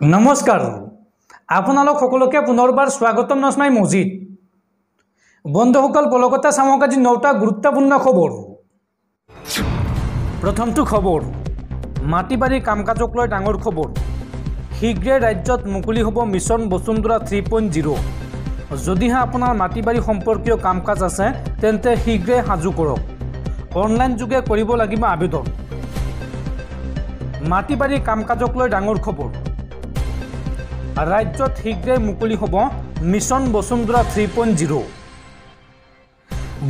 নমস্কাৰ আপোনালোক সকলোকে পুনৰবাৰ স্বাগতম নস্মাই মজিদ বন্ধুসকল বলগতে চামক আজি 9টা গুৰুত্বপূৰ্ণ খবৰ প্ৰথমটো খবৰ মাটিবাৰী কামকাজক লৈ ডাঙৰ খবৰ শীঘ্ৰে ৰাজ্যত মুকলি হ'ব মিছন বসুন্ধৰা 3.0 যদিহে আপোনাৰ মাটিবাৰী সম্পৰ্কীয় কামকাজ আছে তেন্তে শীঘ্ৰে সাজু কৰক অনলাইন যোগে কৰিব লাগিব আবেদন মাটিবাৰী কামকাজক লৈ ডাঙৰ খবৰ ৰাজ্যত শীঘ্ৰে মুকলি হ'ব মিছন বসুন্ধৰা 3.0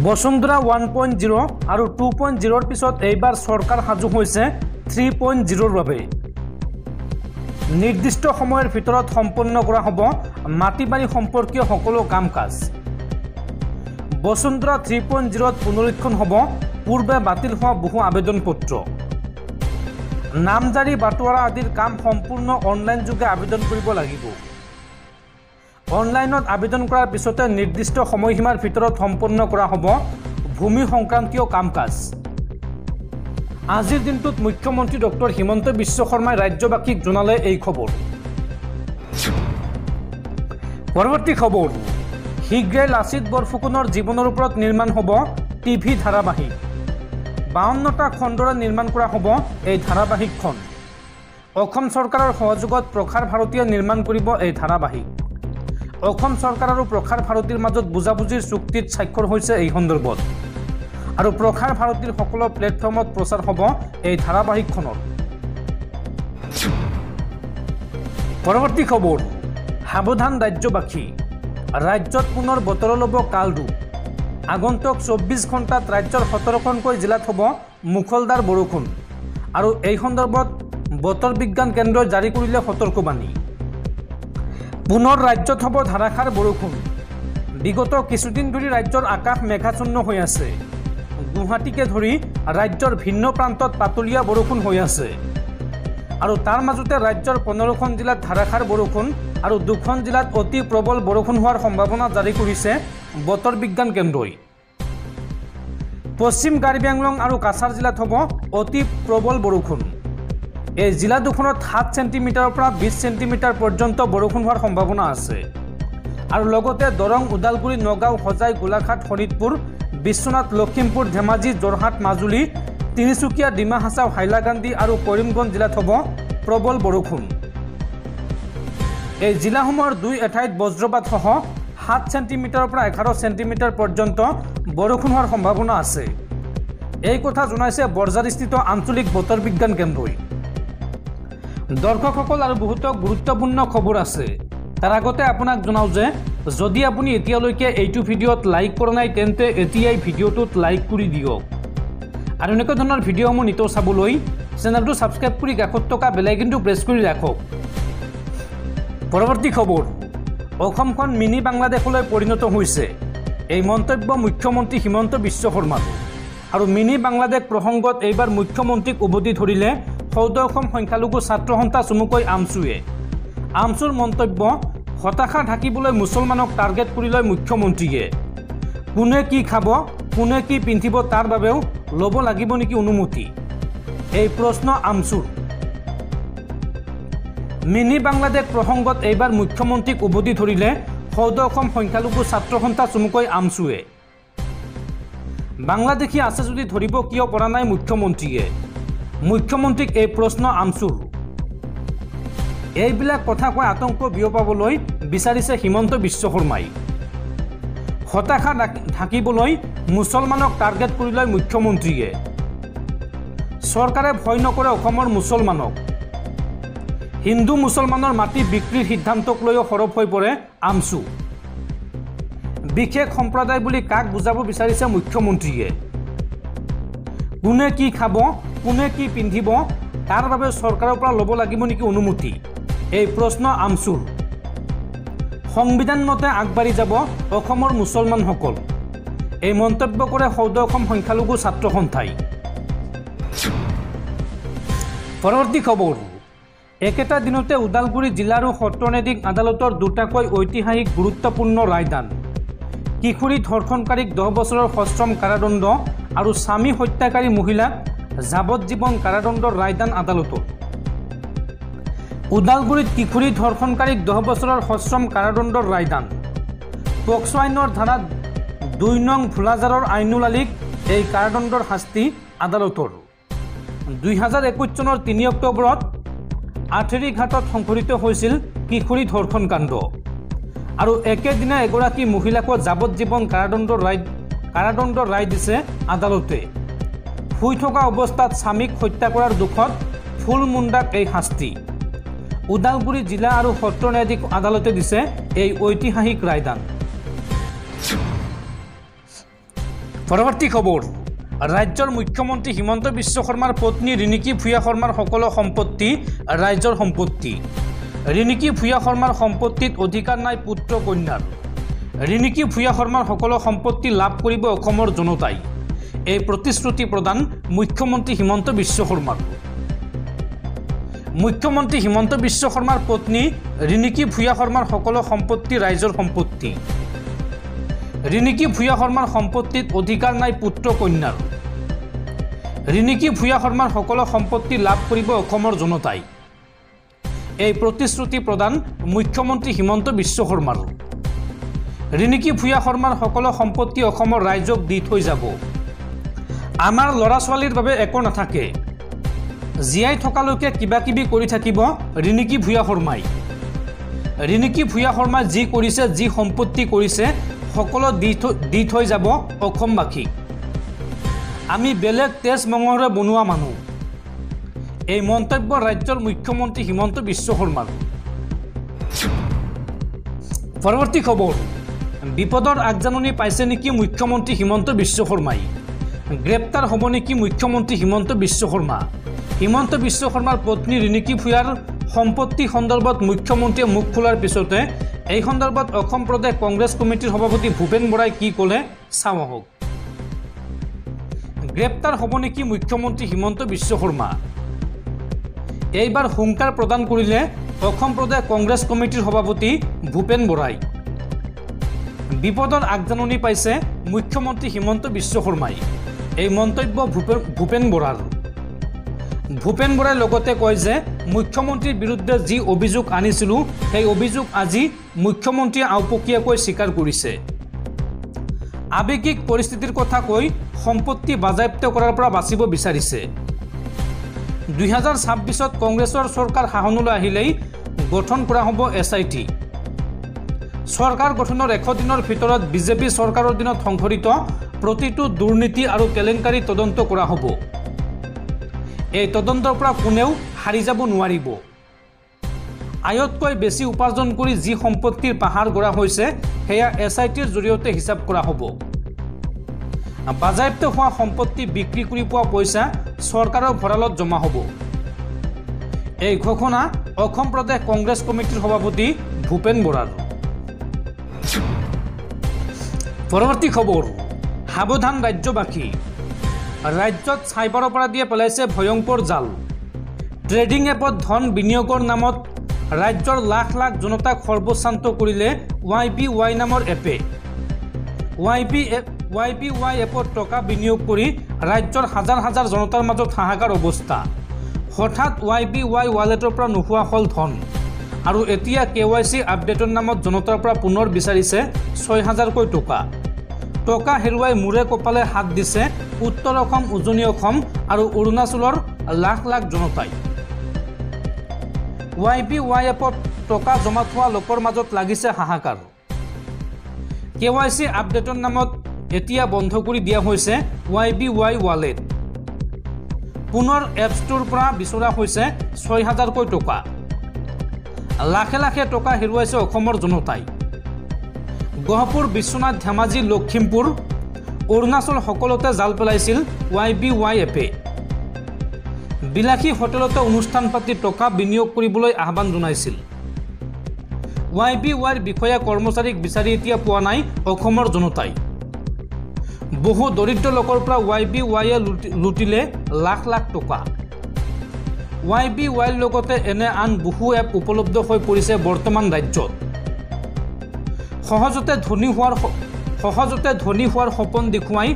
বসুন্ধৰা 1.0 আৰু 2.0 ৰ পিছত এইবাৰ চৰকাৰ সাজু হৈছে 3.0 ৰ বাবে নিৰ্দিষ্ট সময়ৰ ভিতৰত সম্পন্ন কৰা হ'ব মাটিবাৰী সম্পৰ্কীয় সকলো কামকাজ বসুন্ধৰা 3.0 ত পুনৰীক্ষণ হ'ব পূৰ্বে বাতিল হোৱা বহু আবেদন পত্ৰ নামজাৰি বাটোৱাৰা আদিৰ কাম সম্পূৰ্ণ অনলাইন যোগে আবেদন কৰিব লাগিব অনলাইনত আবেদন কৰাৰ পিছতে নিৰ্দিষ্ট সময়সীমাৰ ভিতৰত সম্পন্ন কৰা হ'ব ভূমি সংক্ৰান্তীয় কামকাজ আজিৰ দিনটোত মুখ্যমন্ত্ৰী ডক্টৰ হিমন্ত বিশ্ব শৰ্মাই ৰাজ্যবাসীক জনালে এই খবৰ পৰৱৰ্তী খবৰ শীঘ্ৰে লাচিত বৰফুকনৰ জীৱনৰ ওপৰত নিৰ্মাণ হ'ব টিভি ধাৰাবাহিক 52টা খণ্ডৰে নিৰ্মাণ কৰা হ'ব এই ধাৰাবাহিকখন অসম চৰকাৰৰ সহযোগত প্ৰখাৰ ভাৰতীয়ে নিৰ্মাণ কৰিব এই ধাৰাবাহিক অসম চৰকাৰ আৰু প্ৰখাৰ ভাৰতীৰ মাজত বুজাবুজিৰ চুক্তিত স্বাক্ষৰ হৈছে এই সন্দৰ্ভত আৰু প্ৰখাৰ ভাৰতীৰ সকলো প্লেটফৰ্মত প্ৰচাৰ হ'ব এই ধাৰাবাহিকখনৰ পৰৱৰ্তী খবৰ সাৱধান ৰাজ্যবাসী ৰাজ্যত পুনৰ বতৰৰ ল'ব কালৰূপ আগন্তুক 24 ঘণ্টাত ৰাজ্যৰ 17খনকৈ জিলাত হ'ব মুখলধাৰ বৰষুণ আৰু এই সন্দৰ্ভত বতৰ বিজ্ঞান কেন্দ্ৰই জাৰি কৰিলে সতৰ্কবাণী পুনৰ ৰাজ্যত হ'ব ধাৰাসাৰ বৰষুণ বিগত কিছুদিন ধৰি ৰাজ্যৰ আকাশ মেঘাচ্ছন্ন হৈ আছে গুৱাহাটীকে ধৰি ৰাজ্যৰ ভিন্ন প্ৰান্তত পাতলীয়া বৰষুণ হৈ আছে আৰু তাৰ মাজতে ৰাজ্যৰ 15খন জিলাত ধাৰাসাৰ বৰষুণ আৰু 2খন জিলাত অতি প্ৰবল বৰষুণ হোৱাৰ সম্ভাৱনা জাৰি কৰিছে বতৰ বিজ্ঞান কেন্দ্ৰই পশ্চিম কাৰ্বি আংলং আৰু কাছাৰ জিলাত হ'ব অতি প্ৰবল বৰষুণ এই জিলা দুখনত 7 সেণ্টিমিটাৰৰ পৰা 20 সেণ্টিমিটাৰ পৰ্যন্ত বৰষুণ হোৱাৰ সম্ভাৱনা আছে আৰু লগতে দৰং উদালগুৰি নগাঁও হোজাই গোলাঘাট শোণিতপুৰ বিশ্বনাথ লখিমপুৰ ধেমাজি যোৰহাট মাজুলী তিনিচুকীয়া ডিমা হাছাও হাইলাকান্দি আৰু কৰিমগঞ্জ জিলাত হ'ব প্ৰবল বৰষুণ এই জিলাসমূহৰ দুই এঠাইত বজ্ৰপাত সহ 7 সেণ্টিমিটাৰৰ পৰা 11 সেণ্টিমিটাৰ পৰ্যন্ত বৰষুণ হোৱাৰ সম্ভাৱনা আছে এই কথা জনাইছে বৰঝাৰস্থিত আঞ্চলিক বতৰ বিজ্ঞান কেন্দ্ৰই দৰ্শকসকল আৰু বহুতো গুৰুত্বপূৰ্ণ খবৰ আছে তাৰ আগতে আপোনাক জনাও যে যদি আপুনি এতিয়ালৈকে এইটো ভিডিঅ'ত লাইক কৰা নাই তেন্তে এতিয়াই ভিডিঅ'টোত লাইক কৰি দিয়ক আৰু এনেকুৱা ধৰণৰ ভিডিঅ'সমূহ নিতৌ চাবলৈ চেনেলটো ছাবস্ক্ৰাইব কৰি কাষত থকা বেল আইকনটো প্ৰেছ কৰি ৰাখক পৰৱৰ্তী খবৰ অসমখন মিনি বাংলাদেশলৈ পৰিণত হৈছে এই মন্তব্য মুখ্যমন্ত্ৰী হিমন্ত বিশ্ব শৰ্মাৰ আৰু মিনি বাংলাদেশ প্ৰসংগত এইবাৰ মুখ্যমন্ত্ৰীক উভতি ধৰিলে সৌদ অসম সংখ্যালঘু ছাত্ৰ সন্থা চমুকৈ আমছুৰ মন্তব্য হতাশা ঢাকিবলৈ মুছলমানক টাৰ্গেট কৰি লয় মুখ্যমন্ত্ৰীয়ে কোনে কি খাব কোনে কি পিন্ধিব তাৰ বাবেও ল'ব লাগিব নেকি অনুমতি এই প্ৰশ্ন আমছুৰ মিনি বাংলাদেশ প্ৰসংগত এইবাৰ মুখ্যমন্ত্ৰীক উভতি ধৰিলে সৌদ অসম সংখ্যালঘু ছাত্ৰ সন্থা চমুকৈ আমছুৱে বাংলাদেশী আছে যদি ধৰিব কিয় পৰা নাই মুখ্যমন্ত্ৰীক এই প্ৰশ্ন আমছুৰ এইবিলাক কথা কৈ আতংক বিয়পাবলৈ বিচাৰিছে হিমন্ত বিশ্ব শৰ্মাই হতাশা ঢাকিবলৈ মুছলমানক টাৰ্গেট কৰি লয় মুখ্যমন্ত্ৰীয়ে চৰকাৰে ভয় নকৰে অসমৰ মুছলমানক হিন্দু মুছলমানৰ মাটি বিক্ৰীৰ সিদ্ধান্তক লৈও সৰব হৈ পৰে আমছু বিশেষ সম্প্ৰদায় বুলি কাক বুজাব বিচাৰিছে মুখ্যমন্ত্ৰীয়ে কোনে কি খাব কোনে কি পিন্ধিব তাৰ বাবে চৰকাৰৰ পৰা ল'ব লাগিব নেকি অনুমতি এই প্ৰশ্ন আমছুৰ সংবিধান মতে আগবাঢ়ি যাব অসমৰ মুছলমানসকল এই মন্তব্য কৰে সৌদ অসম সংখ্যালঘু ছাত্ৰ সন্থাই পৰৱৰ্তী খবৰ একেটা দিনতে ওদালগুৰি জিলা আৰু সত্ৰ ন্যায়াধীশ আদালতৰ দুটাকৈ ঐতিহাসিক গুৰুত্বপূৰ্ণ ৰায়দান কিশোৰী ধৰ্ষণকাৰীক 10 বছৰৰ সশ্ৰম কাৰাদণ্ড আৰু স্বামী হত্যাকাৰী মহিলাক যাৱজ্জীৱন কাৰাদণ্ডৰ ৰায়দান আদালতৰ ওদালগুৰিত কিশোৰী ধৰ্ষণকাৰীক 10 বছৰৰ সশ্ৰম কাৰাদণ্ডৰ ৰায়দান। পক্সো আইনৰ ধাৰাত 2 নং ভোলাজাৰৰ আইনুল আলীক এই কাৰাদণ্ডৰ শাস্তি আদালতৰ। 2021 চনৰ 3 অক্টোবৰত আঠেৰীঘাটত সংঘটিত হৈছিল কিশোৰী ধৰ্ষণ কাণ্ড আৰু একেদিনা এগৰাকী মহিলাক যাৱজ্জীৱন কাৰাদণ্ডৰ ৰায় দিছে আদালতে। শুই থকা অৱস্থাত স্বামীক হত্যা কৰাৰ দুখত ফুল মুণ্ডাক এই শাস্তি। ওদালগুৰি জিলা আৰু সত্ৰ ন্যায়াধীশ আদালতে দিছে এই ঐতিহাসিক ৰায়দান। পৰৱৰ্তী খবৰ, ৰাজ্যৰ মুখ্যমন্ত্ৰী হিমন্ত বিশ্ব শৰ্মাৰ পত্নী ৰিণিকী ভূঞা শৰ্মাৰ সকলো সম্পত্তি ৰাজ্যৰ সম্পত্তি। ৰিণিকী ভূঞা শৰ্মাৰ সম্পত্তিত অধিকাৰ নাই পুত্ৰ কন্যাৰ। ৰিণিকী ভূঞা শৰ্মাৰ সকলো সম্পত্তি লাভ কৰিব অসমৰ জনতাই, এই প্ৰতিশ্ৰুতি প্ৰদান মুখ্যমন্ত্ৰী হিমন্ত বিশ্ব শৰ্মাৰ। মুখ্যমন্ত্ৰী হিমন্ত বিশ্ব শৰ্মাৰ পত্নী ৰিণিকী ভূঞা শৰ্মাৰ সকলো সম্পত্তি ৰাইজৰ সম্পত্তি। ৰিণিকী ভূঞা শৰ্মাৰ সম্পত্তিত অধিকাৰ নাই পুত্ৰ কন্যাৰ। ৰিণিকী ভূঞা শৰ্মাৰ সকলো সম্পত্তি লাভ কৰিব অসমৰ জনতাই, এই প্ৰতিশ্ৰুতি প্ৰদান মুখ্যমন্ত্ৰী হিমন্ত বিশ্ব শৰ্মাৰ। ৰিণিকী ভূঞা শৰ্মাৰ সকলো সম্পত্তি অসমৰ ৰাইজক দি থৈ যাব। আমাৰ ল'ৰা ছোৱালীৰ বাবে একো নাথাকে, জীয়াই থকালৈকে কিবা কিবি কৰি থাকিব ৰিণিকী ভূঞা শৰ্মাই। ৰিণিকী ভূঞা শৰ্মাই যি কৰিছে, যি সম্পত্তি কৰিছে, সকলো দি থৈ যাব অসমবাসীক। আমি বেলেগ তেজ মঙহৰে বনোৱা মানুহ, এই মন্তব্য ৰাজ্যৰ মুখ্যমন্ত্ৰী হিমন্ত বিশ্ব শৰ্মাৰ। পৰৱৰ্তী খবৰ, বিপদৰ আগজাননী পাইছে নেকি মুখ্যমন্ত্ৰী হিমন্ত বিশ্ব শৰ্মাই? গ্ৰেপ্তাৰ হ'ব নেকি মুখ্যমন্ত্ৰী হিমন্ত বিশ্ব শৰ্মা? হিমন্ত বিশ্ব শৰ্মাৰ পত্নী ৰিণিকী ভূঞাৰ সম্পত্তি সন্দৰ্ভত মুখ্যমন্ত্ৰীয়ে মুখ খোলাৰ পিছতে এই সন্দৰ্ভত অসম প্ৰদেশ কংগ্ৰেছ কমিটিৰ সভাপতি ভূপেন বৰাই কি ক'লে চাওঁ আহক। গ্ৰেপ্তাৰ হ'ব নেকি মুখ্যমন্ত্ৰী হিমন্ত বিশ্ব শৰ্মা? এইবাৰ হুংকাৰ প্ৰদান কৰিলে অসম প্ৰদেশ কংগ্ৰেছ কমিটিৰ সভাপতি ভূপেন বৰাই। বিপদৰ আগজাননী পাইছে মুখ্যমন্ত্ৰী হিমন্ত বিশ্ব শৰ্মাই, এই মন্তব্য ভূপেন বৰাৰ। ভূপেন বৰাই লগতে কয় যে মুখ্যমন্ত্ৰীৰ বিৰুদ্ধে যি অভিযোগ আনিছিলোঁ সেই অভিযোগ আজি মুখ্যমন্ত্ৰীয়ে আওপকীয়াকৈ স্বীকাৰ কৰিছে। আৱেগিক পৰিস্থিতিৰ কথা কৈ সম্পত্তি বাজেয়াপ্ত কৰাৰ পৰা বাচিব বিচাৰিছে। 2026ত কংগ্ৰেছৰ চৰকাৰ শাসনলৈ আহিলেই গঠন কৰা হ'ব SIT। চৰকাৰ গঠনৰ 100 দিনৰ ভিতৰত বিজেপি চৰকাৰৰ দিনত সংঘটিত প্ৰতিটো দুৰ্নীতি আৰু কেলেংকাৰী তদন্ত কৰা হ'ব। এই তদন্তৰ পৰা কোনেও হাৰি যাব নোৱাৰিব। আয়তকৈ বেছি উপাৰ্জন কৰি যি সম্পত্তিৰ পাহাৰ গঢ়া হৈছে সেয়া SITৰ জৰিয়তে হিচাপ কৰা হ'ব। বাজেয়াপ্ত হোৱা সম্পত্তি বিক্ৰী কৰি পোৱা পইচা চৰকাৰৰ ভঁৰালত জমা হ'ব। এই ঘোষণা অসম প্ৰদেশ কংগ্ৰেছ কমিটিৰ সভাপতি ভূপেন বৰাৰ। পৰৱৰ্তী খবৰ, সাৱধান ৰাজ্যবাসী। ৰাজ্যত চাইবাৰ অপৰাধীয়ে পেলাইছে ভয়ংকৰ জাল। ট্ৰেডিং এপত ধন বিনিয়োগৰ নামত ৰাজ্যৰ লাখ লাখ জনতাক সৰ্বশান্ত কৰিলে YBY নামৰ এপে। YBY এপত টকা বিনিয়োগ কৰি ৰাজ্যৰ হাজাৰ হাজাৰ জনতাৰ মাজত হাহাকাৰ অৱস্থা। হঠাৎ YBY ৱালেটৰ পৰা নোহোৱা হ'ল ধন আৰু এতিয়া KYC আপডেটৰ নামত জনতাৰ পৰা পুনৰ বিচাৰিছে 6000কৈ টকা। টকা হেৰুৱাই মূৰে কপালে হাত দিছে উত্তৰ অসম, উজনি অসম আৰু অৰুণাচলৰ লাখ লাখ জনতাই। YBY এপত টকা জমা থোৱা লোকৰ মাজত লাগিছে হাহাকাৰ। KYC আপডেটৰ নামত এতিয়া বন্ধ কৰি দিয়া হৈছে YBY ৱালেট। পুনৰ এপ ষ্ট'ৰৰ পৰা বিচৰা হৈছে 6000কৈ টকা। লাখে লাখে টকা হেৰুৱাইছে অসমৰ জনতাই। গহপুৰ, বিশ্বনাথ, ধেমাজি, লখিমপুৰ, অৰুণাচল সকলোতে জাল পেলাইছিল YBY এপে। বিলাসী হোটেলতে অনুষ্ঠান পাতি টকা বিনিয়োগ কৰিবলৈ আহ্বান জনাইছিল। YBYৰ বিষয়া কৰ্মচাৰীক বিচাৰি এতিয়া পোৱা নাই অসমৰ জনতাই। বহু দৰিদ্ৰ লোকৰ পৰা YBYয়ে লুটিলে লাখ লাখ টকা। YBYৰ লগতে এনে আন বহু এপ উপলব্ধ হৈ পৰিছে বৰ্তমান ৰাজ্যত। সহজতে ধনী হোৱাৰ সপোন দেখুৱাই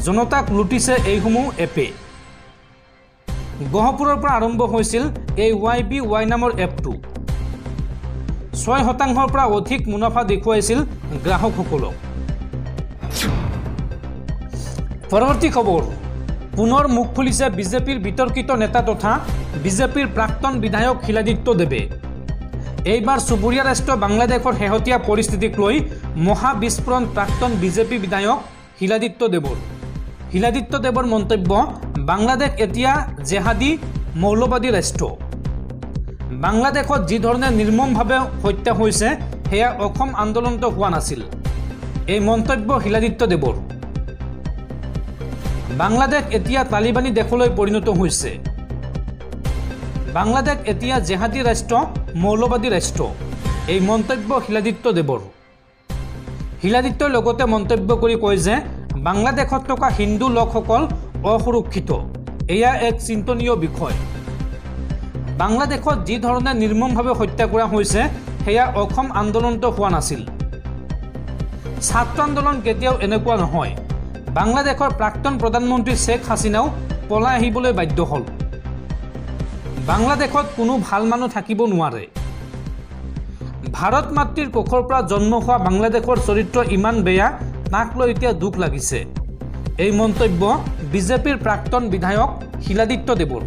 জনতাক লুটিছে এইসমূহ এপে। গহপুৰৰ পৰা আৰম্ভ হৈছিল এই YBY নামৰ এপটো। 6% পৰা অধিক মুনাফা দেখুৱাইছিল গ্ৰাহকসকলক। পৰৱৰ্তী খবৰ, পুনৰ মুখ খুলিছে বিজেপিৰ বিতৰ্কিত নেতা তথা বিজেপিৰ প্ৰাক্তন বিধায়ক শিলাদিত্য দেৱে। এইবাৰ চুবুৰীয়া ৰাষ্ট্ৰ বাংলাদেশৰ শেহতীয়া পৰিস্থিতিক লৈ মহাবিস্ফোৰণ প্ৰাক্তন বিজেপি বিধায়ক শিলাদিত্য দেৱৰ। শিলাদিত্য দেৱৰ মন্তব্য, বাংলাদেশ এতিয়া জেহাদী মৌলবাদী ৰাষ্ট্ৰ। বাংলাদেশত যি ধৰণে নিৰ্মমভাৱে হত্যা হৈছে সেয়া অসম আন্দোলনতো হোৱা নাছিল। এই মন্তব্য শিলাদিত্য দেৱৰ। বাংলাদেশ এতিয়া তালিবানী দেশলৈ পৰিণত হৈছে। বাংলাদেশ এতিয়া জেহাদী ৰাষ্ট্ৰ, মৌলবাদী ৰাষ্ট্ৰ। এই মন্তব্য শিলাদিত্য দেৱৰ। শিলাদিত্যই লগতে মন্তব্য কৰি কয় যে বাংলাদেশত থকা হিন্দু লোকসকল অসুৰক্ষিত। এয়া এক চিন্তনীয় বিষয়। বাংলাদেশত যি ধৰণে নিৰ্মমভাৱে হত্যা কৰা হৈছে সেয়া অসম আন্দোলনতো হোৱা নাছিল। ছাত্ৰ আন্দোলন কেতিয়াও এনেকুৱা নহয়। বাংলাদেশৰ প্ৰাক্তন প্ৰধানমন্ত্ৰী শ্বেখ হাছিনাও পলাই আহিবলৈ বাধ্য হ'ল। বাংলাদেশত কোনো ভাল মানুহ থাকিব নোৱাৰে। ভাৰত মাতৃৰ কোখৰ পৰা জন্ম হোৱা বাংলাদেশৰ চৰিত্ৰ ইমান বেয়া, তাক লৈ এতিয়া দুখ লাগিছে। এই মন্তব্য বিজেপিৰ প্ৰাক্তন বিধায়ক শিলাদিত্য দেৱৰ।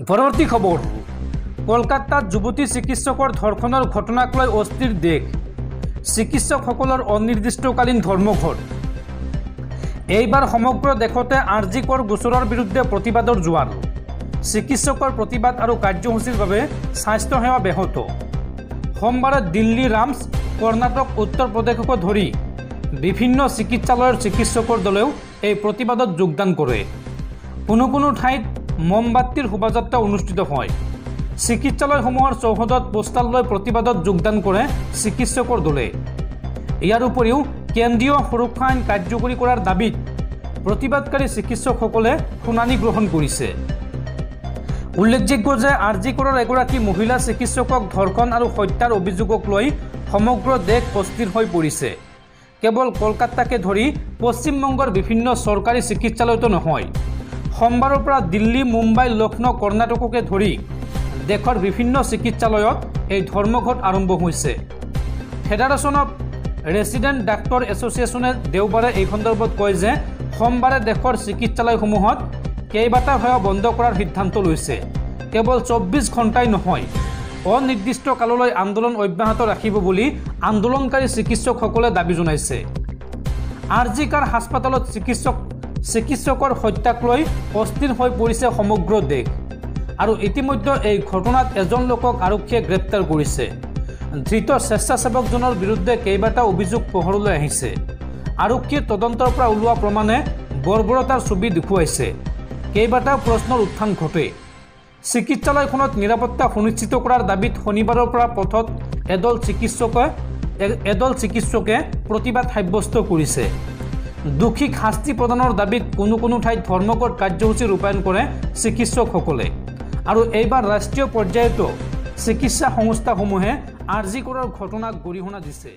পৰৱৰ্তী খবৰ, কলকাতাত যুৱতী চিকিৎসকৰ ধৰ্ষণৰ ঘটনাক লৈ অস্থিৰ দেশ। চিকিৎসকসকলৰ অনিৰ্দিষ্টকালীন ধৰ্মঘট। এইবাৰ সমগ্ৰ দেশতে আৰজি কৰ গোচৰৰ বিৰুদ্ধে প্ৰতিবাদৰ জোৱাৰ। চিকিৎসকৰ প্ৰতিবাদ আৰু কাৰ্যসূচীৰ বাবে স্বাস্থ্যসেৱা ব্যাহত। সোমবাৰে দিল্লী, ৰামছ, কৰ্ণাটক, উত্তৰ প্ৰদেশকে ধৰি বিভিন্ন চিকিৎসালয়ৰ চিকিৎসকৰ দলেও এই প্ৰতিবাদত যোগদান কৰে। কোনো কোনো ঠাইত মমবাতিৰ শোভাযাত্ৰা অনুষ্ঠিত হয়। চিকিৎসালয়সমূহৰ চৌহদত পোষ্টাৰ লৈ প্ৰতিবাদত যোগদান কৰে চিকিৎসকৰ দলে। ইয়াৰ উপৰিও কেন্দ্ৰীয় সুৰক্ষা আইন কাৰ্যকৰী কৰাৰ দাবীত প্ৰতিবাদকাৰী চিকিৎসকসকলে শুনানি গ্ৰহণ কৰিছে। উল্লেখযোগ্য যে আৰজি কৰৰ এগৰাকী মহিলা চিকিৎসকক ধৰ্ষণ আৰু হত্যাৰ অভিযোগক লৈ সমগ্ৰ দেশ অস্থিৰ হৈ পৰিছে। কেৱল কলকাতাকে ধৰি পশ্চিমবংগৰ বিভিন্ন চৰকাৰী চিকিৎসালয়তো নহয়, সোমবাৰৰ পৰা দিল্লী, মুম্বাই, লক্ষ্ণৌ, কৰ্ণাটককে ধৰি দেশৰ বিভিন্ন চিকিৎসালয়ত এই ধৰ্মঘট আৰম্ভ হৈছে। ফেডাৰেশ্যন অৱ ৰেচিডেণ্ট ডাক্তৰ এছ'চিয়েশ্যনে দেওবাৰে এই সন্দৰ্ভত কয় যে সোমবাৰে দেশৰ চিকিৎসালয়সমূহত কেইবাটাও সেৱা বন্ধ কৰাৰ সিদ্ধান্ত লৈছে। কেৱল 24 ঘণ্টাই নহয়, অনিৰ্দিষ্ট কাললৈ আন্দোলন অব্যাহত ৰাখিব বুলি আন্দোলনকাৰী চিকিৎসকসকলে দাবী জনাইছে। আৰজি কৰ হাস্পতালত চিকিৎসকৰ হত্যাক লৈ অস্থিৰ হৈ পৰিছে সমগ্ৰ দেশ। আৰু ইতিমধ্যে এই ঘটনাত এজন লোকক আৰক্ষীয়ে গ্ৰেপ্তাৰ কৰিছে। ধৃত স্বেচ্ছাসেৱকজনৰ বিৰুদ্ধে কেইবাটাও অভিযোগ পোহৰলৈ আহিছে। আৰক্ষীৰ তদন্তৰ পৰা ওলোৱা প্ৰমাণে বৰ্বৰতাৰ ছবি দেখুৱাইছে। কেইবাটাও প্ৰশ্নৰ উত্থান ঘটে। চিকিৎসালয়খনত নিৰাপত্তা সুনিশ্চিত কৰাৰ দাবীত শনিবাৰৰ পৰা পথত এদল চিকিৎসকে প্ৰতিবাদ সাব্যস্ত কৰিছে। দোষীক শাস্তি প্ৰদানৰ দাবীত কোনো কোনো ঠাইত ধৰ্মঘট কাৰ্যসূচী ৰূপায়ণ কৰে চিকিৎসকসকলে। আৰু এইবাৰ ৰাষ্ট্ৰীয় পৰ্যায়তো চিকিৎসা সংস্থাসমূহে আৰজি কৰৰ ঘটনাক গৰিহণা দিছে।